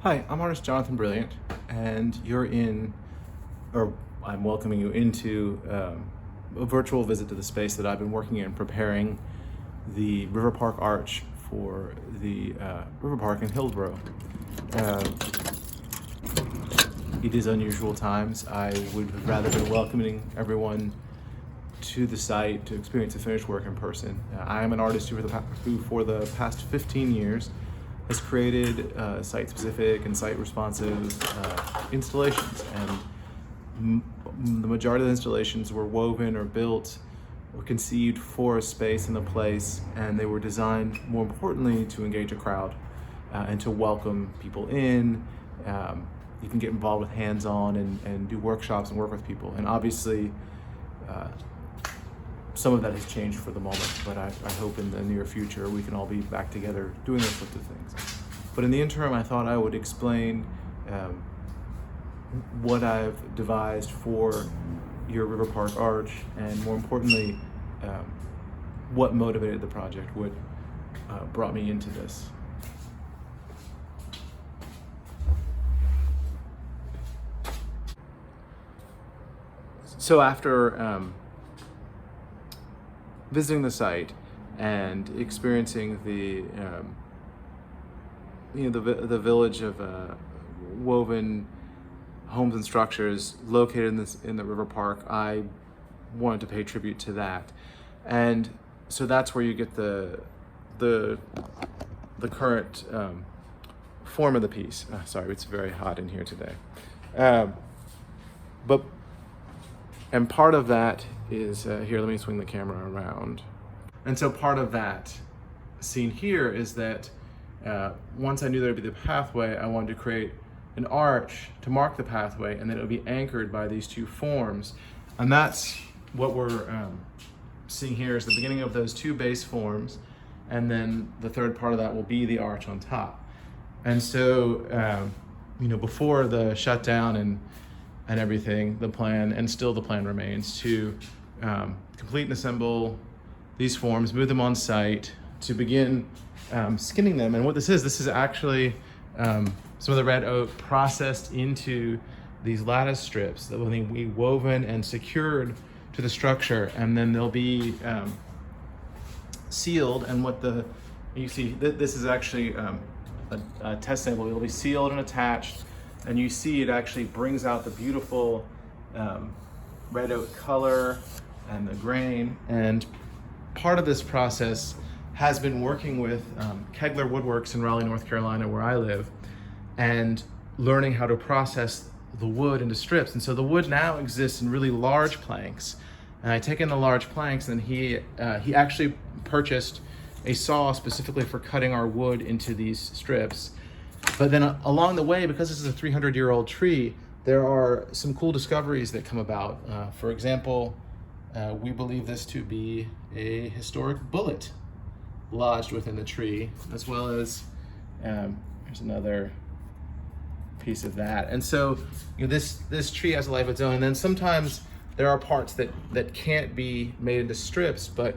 Hi, I'm artist Jonathan Brilliant, and I'm welcoming you into a virtual visit to the space that I've been working in, preparing the River Park Arch for the River Park in Hillsborough. Uh, it is unusual times. I would have rather been welcoming everyone to the site to experience the finished work in person. I am an artist who for the past 15 years has created site-specific and site-responsive installations, and the majority of the installations were woven or built or conceived for a space and a place, and they were designed, more importantly, to engage a crowd and to welcome people in. You can get involved with hands-on and do workshops and work with people, and obviously some of that has changed for the moment, but I hope in the near future we can all be back together doing those sorts of things. But in the interim, I thought I would explain what I've devised for your River Park Arch, and more importantly, what motivated the project, what brought me into this. So after visiting the site and experiencing the the village of woven homes and structures located in the river park, I wanted to pay tribute to that, and so that's where you get the current form of the piece. Sorry, it's very hot in here today, and part of that is here. Let me swing the camera around. And so part of that scene here is that once I knew there would be the pathway, I wanted to create an arch to mark the pathway, and then it would be anchored by these two forms. And that's what we're seeing here, is the beginning of those two base forms, and then the third part of that will be the arch on top. And so, before the shutdown and everything, the plan, and still the plan remains, to complete and assemble these forms, move them on site, to begin skinning them. And what this is actually some of the red oak processed into these lattice strips that will be woven and secured to the structure, and then they'll be sealed. And you see, this is actually a test sample. It'll be sealed and attached, and you see it actually brings out the beautiful red oak color and the grain. And part of this process has been working with Kegler Woodworks in Raleigh, North Carolina, where I live, and learning how to process the wood into strips. And so the wood now exists in really large planks. And I take in the large planks, and he actually purchased a saw specifically for cutting our wood into these strips. But then along the way, because this is a 300-year-old tree, there are some cool discoveries that come about. For example, we believe this to be a historic bullet lodged within the tree, as well as here's another piece of that. And so this tree has a life of its own. And then sometimes there are parts that can't be made into strips, but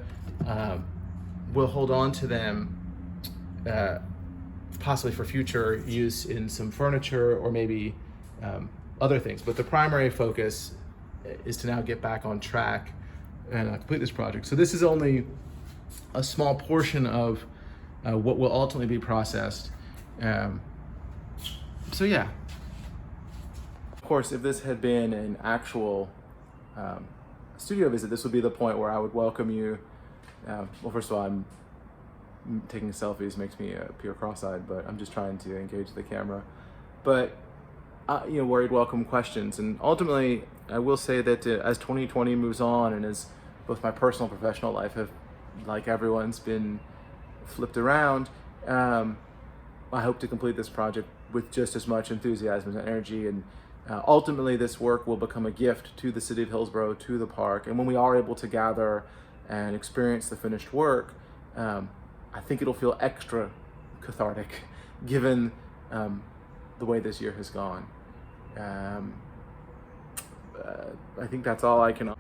we'll hold on to them possibly for future use in some furniture or maybe other things. But the primary focus is to now get back on track and complete this project. So this is only a small portion of what will ultimately be processed. So yeah. Of course, if this had been an actual studio visit, this would be the point where I would welcome you. Well, first of all, taking selfies makes me appear cross-eyed, but I'm just trying to engage the camera. But where you'd welcome questions. And ultimately, I will say that as 2020 moves on, and as both my personal and professional life have, like everyone's, been flipped around, I hope to complete this project with just as much enthusiasm and energy. And ultimately, this work will become a gift to the city of Hillsborough, to the park. And when we are able to gather and experience the finished work, I think it'll feel extra cathartic, given the way this year has gone. I think that's all I can